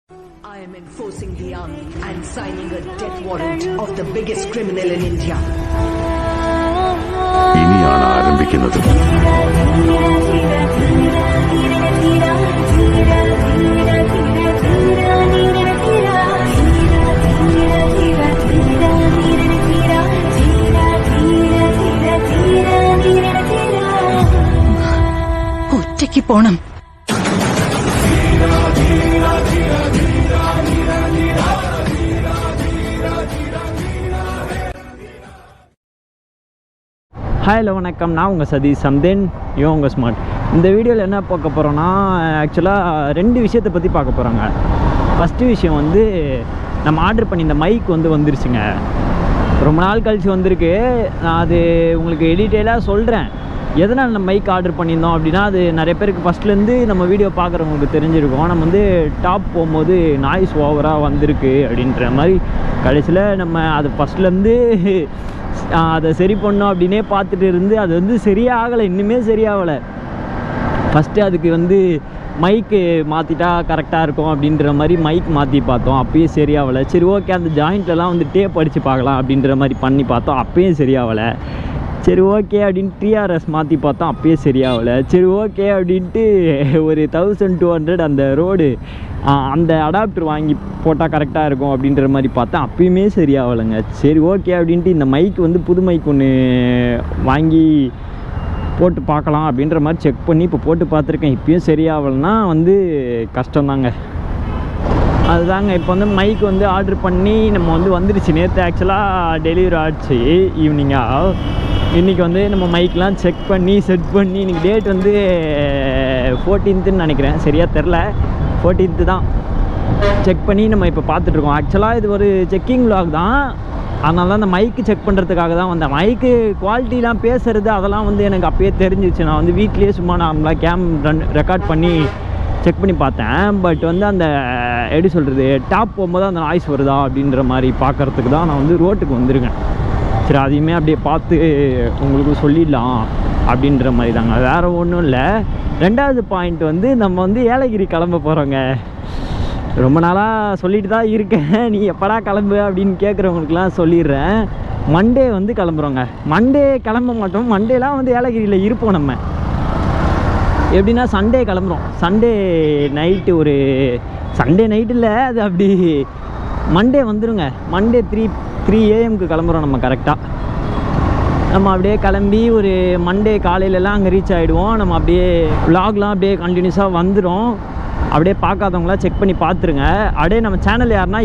I am enforcing the army and signing a death warrant of the biggest criminal in India. ഇനിയാണ് ആരംഭിക്കുന്നത്. ഒറ്റയ്ക്ക് പോണം. Hi hello வணக்கம், நான் உங்கள் சதீஷ் சம்தேன் யோ உங்கள் ஸ்மார்ட். இந்த வீடியோவில் என்ன பார்க்க போகிறோன்னா, ஆக்சுவலாக 2 விஷயத்தை பற்றி பார்க்க போகிறாங்க. ஃபஸ்ட்டு விஷயம் வந்து நம்ம ஆர்டர் பண்ணி இந்த மைக் வந்துருச்சுங்க. ரொம்ப நாள் கழித்து வந்திருக்கு. நான் அது உங்களுக்கு டீட்டெயிலாக சொல்கிறேன். எதனால் நம்ம மைக் ஆர்டர் பண்ணியிருந்தோம் அப்படின்னா, அது நிறைய பேருக்கு ஃபஸ்ட்லேருந்து நம்ம வீடியோ பார்க்குறவங்களுக்கு தெரிஞ்சிருக்கும். நம்ம வந்து டாப் போகும்போது நாய்ஸ் ஓவராக வந்திருக்கு அப்படின்ற மாதிரி. கடைசியில் நம்ம அது ஃபஸ்ட்லேருந்து அதை சரி பண்ணோம் அப்படின்னே பார்த்துட்டு இருந்து அது வந்து சரியாகலை, இன்னுமே சரியாகலை. ஃபஸ்ட்டு அதுக்கு வந்து மைக்கு மாற்றிட்டா கரெக்டாக இருக்கும் அப்படின்ற மாதிரி மைக் மாற்றி பார்த்தோம், அப்பயும் சரியாகலை. சரி ஓகே, அந்த ஜாயிண்ட்லலாம் வந்து டேப் அடித்து பார்க்கலாம் அப்படின்ற மாதிரி பண்ணி பார்த்தோம், அப்பயும் சரியாகலை. சரி ஓகே அப்படின்ட்டு டிஆர்எஸ் மாற்றி பார்த்தோம், அப்பயே சரியாகலை. சரி ஓகே அப்படின்ட்டு ஒரு 1200 அந்த ரோடு அந்த அடாப்டர் வாங்கி போட்டால் கரெக்டாக இருக்கும் அப்படின்ற மாதிரி பார்த்தேன், அப்பயுமே சரியாகலைங்க. சரி ஓகே அப்படின்ட்டு இந்த மைக் வந்து புது மைக் ஒன்று வாங்கி போட்டு பார்க்கலாம் அப்படின்ற மாதிரி செக் பண்ணி இப்போ போட்டு பார்த்துருக்கேன். இப்பயும் சரியாகலைன்னா வந்து கஷ்டம்தாங்க. அதுதாங்க இப்போ வந்து மைக் வந்து ஆர்டர் பண்ணி நம்ம வந்து வந்துடுச்சு. நேற்று ஆக்சுவலாக டெலிவரி ஆச்சு ஈவினிங்காக. இன்றைக்கி வந்து நம்ம மைக்கெலாம் செக் பண்ணி செட் பண்ணி, இன்றைக்கி டேட் வந்து 14th நினைக்கிறேன், சரியாக தெரில, 14th தான் செக் பண்ணி நம்ம இப்போ பார்த்துட்ருக்கோம். ஆக்சுவலாக இது ஒரு செக்கிங் விலாக் தான், அதனால தான் அந்த மைக்கு செக் பண்ணுறதுக்காக தான் வந்தேன். மைக்கு குவாலிட்டிலாம் பேசுகிறது அதெல்லாம் வந்து எனக்கு அப்பயே தெரிஞ்சிச்சு. நான் வந்து வீட்லேயே சும்மா நார்மலாக ரெக்கார்ட் பண்ணி செக் பண்ணி பார்த்தேன். பட் வந்து அந்த எப்படி சொல்கிறது, டாப் போகும்போது அந்த நாய்ஸ் வருதா அப்படின்ற மாதிரி பார்க்குறதுக்கு தான் நான் வந்து ரோட்டுக்கு வந்திருக்கேன். சரி, அதையுமே அப்படியே பார்த்து உங்களுக்கு சொல்லிடலாம் அப்படின்ற மாதிரி தாங்க, வேறு ஒன்றும் இல்லை. 2வது பாயிண்ட் வந்து நம்ம வந்து ஏலகிரி கிளம்ப போகிறோங்க. ரொம்ப நாளாக சொல்லிட்டு தான் இருக்கேன், நீ எப்படா கிளம்பு அப்படின்னு கேட்குறவங்களுக்குலாம் சொல்லிடுறேன். மண்டே வந்து கிளம்புறோங்க. மண்டே கிளம்ப மாட்டோம், மண்டேலாம் வந்து ஏலகிரியில் இருப்போம். நம்ம எப்படின்னா சண்டே கிளம்புறோம். சண்டே நைட்டு, ஒரு சண்டே நைட்டு இல்லை, அது அப்படி மண்டே வந்துடுங்க. மண்டே 3 AM கிளம்புறோம் நம்ம கரெக்டாக. நம்ம அப்படியே கிளம்பி ஒரு மண்டே காலையிலலாம் அங்கே ரீச் ஆகிடுவோம். நம்ம அப்படியே விலாக்லாம் அப்படியே கண்டினியூஸாக வந்துடும். அப்படியே பார்க்காதவங்களாம் செக் பண்ணி பார்த்துருங்க. அப்படியே நம்ம சேனல் யாருன்னா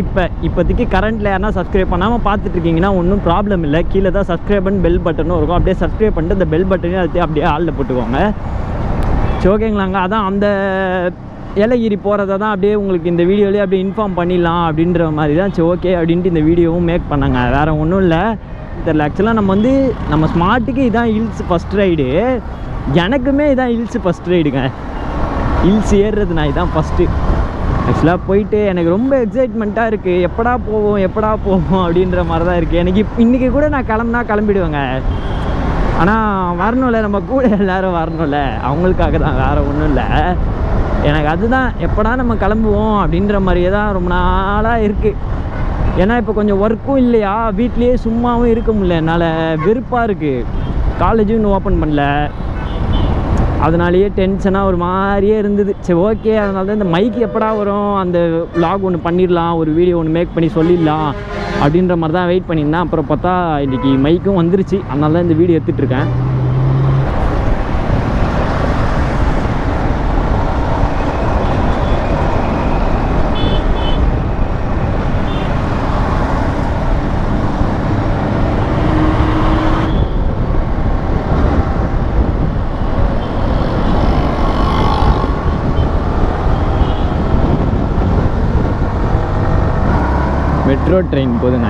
இப்போதைக்கு கரண்ட்டில் யாருன்னா சப்ஸ்கிரைப் பண்ணாமல் பார்த்துட்ருக்கீங்கன்னா ஒன்றும் ப்ராப்ளம் இல்லை. கீழே தான் சப்ஸ்கிரைப் பண்ணி பெல் பட்டனும் இருக்கும், அப்படியே சப்ஸ்கிரைப் பண்ணிட்டு அந்த பெல் பட்டனையும் அது அப்படியே ஆளில் போட்டுக்கோங்க. சரி ஓகேங்களாங்க. அதான் அந்த ஏலகிரி போகிறத தான் அப்படியே உங்களுக்கு இந்த வீடியோலேயே அப்படியே இன்ஃபார்ம் பண்ணிடலாம் அப்படின்ற மாதிரி தான். சரி ஓகே அப்படின்ட்டு இந்த வீடியோவும் மேக் பண்ணாங்க, வேறு ஒன்றும் இல்லை. தெரியல, ஆக்சுவலாக நம்ம வந்து நம்ம ஸ்மார்ட்டுக்கு இதான் ஹில்ஸ் ஃபஸ்ட் ரைடு. எனக்குமே இதான் ஹில்ஸ் ஃபஸ்ட் ரைடுங்க. ஹில்ஸ் ஏறுறது நான் இதான் ஃபஸ்ட்டு. ஆக்சுவலாக போயிட்டு எனக்கு ரொம்ப எக்ஸைட்மெண்ட்டாக இருக்குது. எப்படா போவோம் அப்படின்ற மாதிரி தான் இருக்குது எனக்கு. இன்றைக்கி கூட நான் கிளம்பிடுவேங்க. ஆனால் வரணும்ல, நம்ம கூட எல்லோரும் வரணும்ல, அவங்களுக்காக தான், வேறு ஒன்றும் இல்லை. எனக்கு அதுதான், எப்படா நம்ம கிளம்புவோம் அப்படின்ற மாதிரியே தான் ரொம்ப நாளாக இருக்குது. ஏன்னா இப்போ கொஞ்சம் ஒர்க்கும் இல்லையா, வீட்லேயே சும்மாவும் இருக்க முடியல, என்னால் வெறுப்பாக இருக்குது. காலேஜும் இன்னும் ஓப்பன் பண்ணல, அதனாலேயே டென்ஷனாக ஒரு மாதிரியே இருந்தது. சரி ஓகே, அதனால தான் இந்த மைக் எப்படா வரும், அந்த விலாக் ஒன்று பண்ணிடலாம், ஒரு வீடியோ ஒன்று மேக் பண்ணி சொல்லிடலாம் அப்படின்ற மாதிரி தான் வெயிட் பண்ணியிருந்தேன். அப்புறம் பார்த்தா இன்றைக்கி மைக்கும் வந்துருச்சு, அதனால தான் இந்த வீடியோ எடுத்துகிட்ருக்கேன். மெட்ரோ ட்ரெயின் போதுங்க.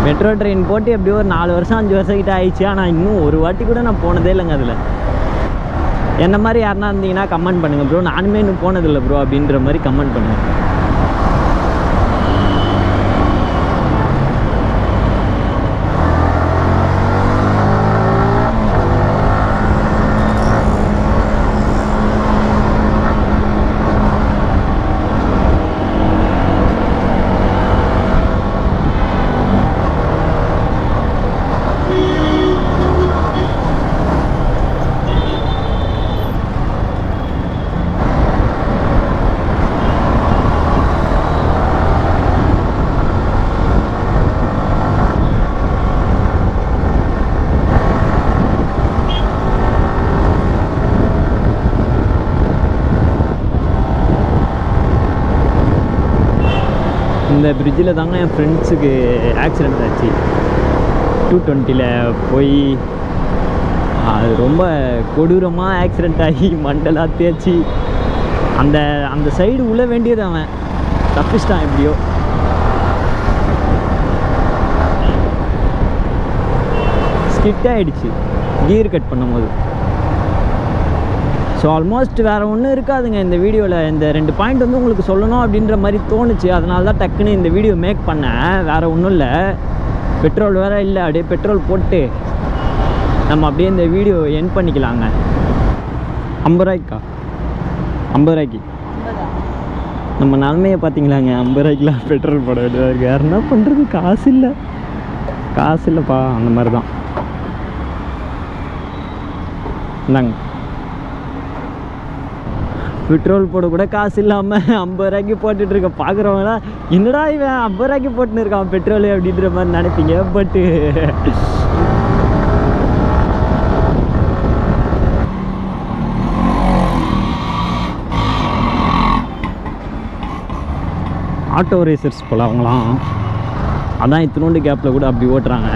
மெட்ரோ ட்ரெயின் போட்டு எப்படியோ ஒரு 4 வருஷம் 5 வருஷம் கிட்ட ஆயிடுச்சு. ஆனால் இன்னும் ஒரு வாட்டி கூட நான் போனதே இல்லைங்க அதில். என்ன மாதிரி யாருன்னா இருந்தீங்கன்னா கமெண்ட் பண்ணுங்கள் ப்ரோ, நானுமே இன்னும் போனதில்லை ப்ரோ அப்படின்ற மாதிரி கமெண்ட் பண்ணுங்கள். இந்த பிரிட்ஜில் தாங்க என் ஃப்ரெண்ட்ஸுக்கு ஆக்சிடெண்ட் ஆச்சு. 220ல் போய் அது ரொம்ப கொடூரமாக ஆக்சிடெண்ட் ஆகி மண்டலாக தேய்ச்சி அந்த சைடு உள்ள வேண்டியது அவன் தப்பிச்சிட்டான் எப்படியோ. ஸ்கிட் ஆகிடுச்சு கியர் கட் பண்ணும்போது. ஸோ ஆல்மோஸ்ட் வேறு ஒன்றும் இருக்காதுங்க இந்த வீடியோவில். இந்த 2 பாயிண்ட் வந்து உங்களுக்கு சொல்லணும் அப்படின்ற மாதிரி தோணுச்சு. அதனால தான் டக்குன்னு இந்த வீடியோ மேக் பண்ணேன். வேறு ஒன்றும் இல்லை, பெட்ரோல் வேறு இல்லை. அப்படியே பெட்ரோல் போட்டு நம்ம அப்படியே இந்த வீடியோ எண்ட் பண்ணிக்கலாங்க. 50 ரூபாய்க்கா? 50 ரூபாய்க்கு நம்ம நிலமையை பார்த்தீங்களாங்க. 50 ரூபாய்க்குலாம் பெட்ரோல் போட வேண்டியதாக இருக்குது. யார் என்ன பண்ணுறது? காசு இல்லைப்பா. அந்த மாதிரி தான். இந்தாங்க, பெட்ரோல் போட கூட காசு இல்லாமல் 50 ரூபாய்க்கு போட்டுட்ருக்க. பார்க்குறவங்களாம் என்னடா இவன் 50 ரூபாய்க்கு போட்டுன்னு இருக்கான் பெட்ரோலு அப்படின்ற மாதிரி நினைப்பீங்க. பட்டு ஆட்டோ ரேசர்ஸ் போல் அவங்களாம். அதான் இத்தினோண்டு கேப்பில் கூட அப்படி ஓட்டுறாங்க.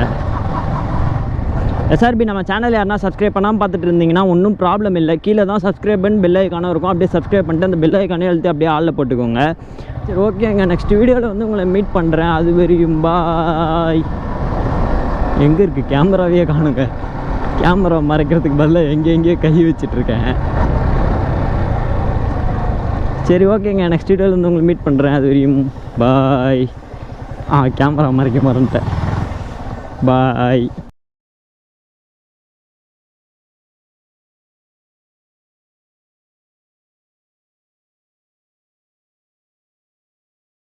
எஸ்ஆர்பி நம்ம சேனல் யாருன்னா சப்ஸ்கிரைப் பண்ணாமல் பார்த்துட்டு இருந்தீங்கன்னா ஒன்றும் ப்ராப்ளம் இல்லை. கீழே தான் சப்ஸ்கிரைப் பண்ணி பெல் ஐக்கானும் இருக்கும். அப்படியே சப்ஸ்கிரைப் பண்ணிட்டு அந்த பெல் ஐக்கானே எழுதி அப்படியே ஆளில் போட்டுக்கோங்க. சரி, ஓகேங்க. நெக்ஸ்ட் வீடியோவில் வந்து உங்களை மீட் பண்ணுறேன். அது வரையும் பாய். எங்கே இருக்குது கேமராவே காணுங்க. கேமரா மறைக்கிறதுக்கு பதிலாக எங்கேயோ கை வச்சிட்ருக்கேன். சரி, ஓகேங்க. நெக்ஸ்ட் வீடியோவில் வந்து உங்களை மீட் பண்ணுறேன். அது வரையும் பாய். கேமரா மறைக்க மறந்துட்டேன். பாய்.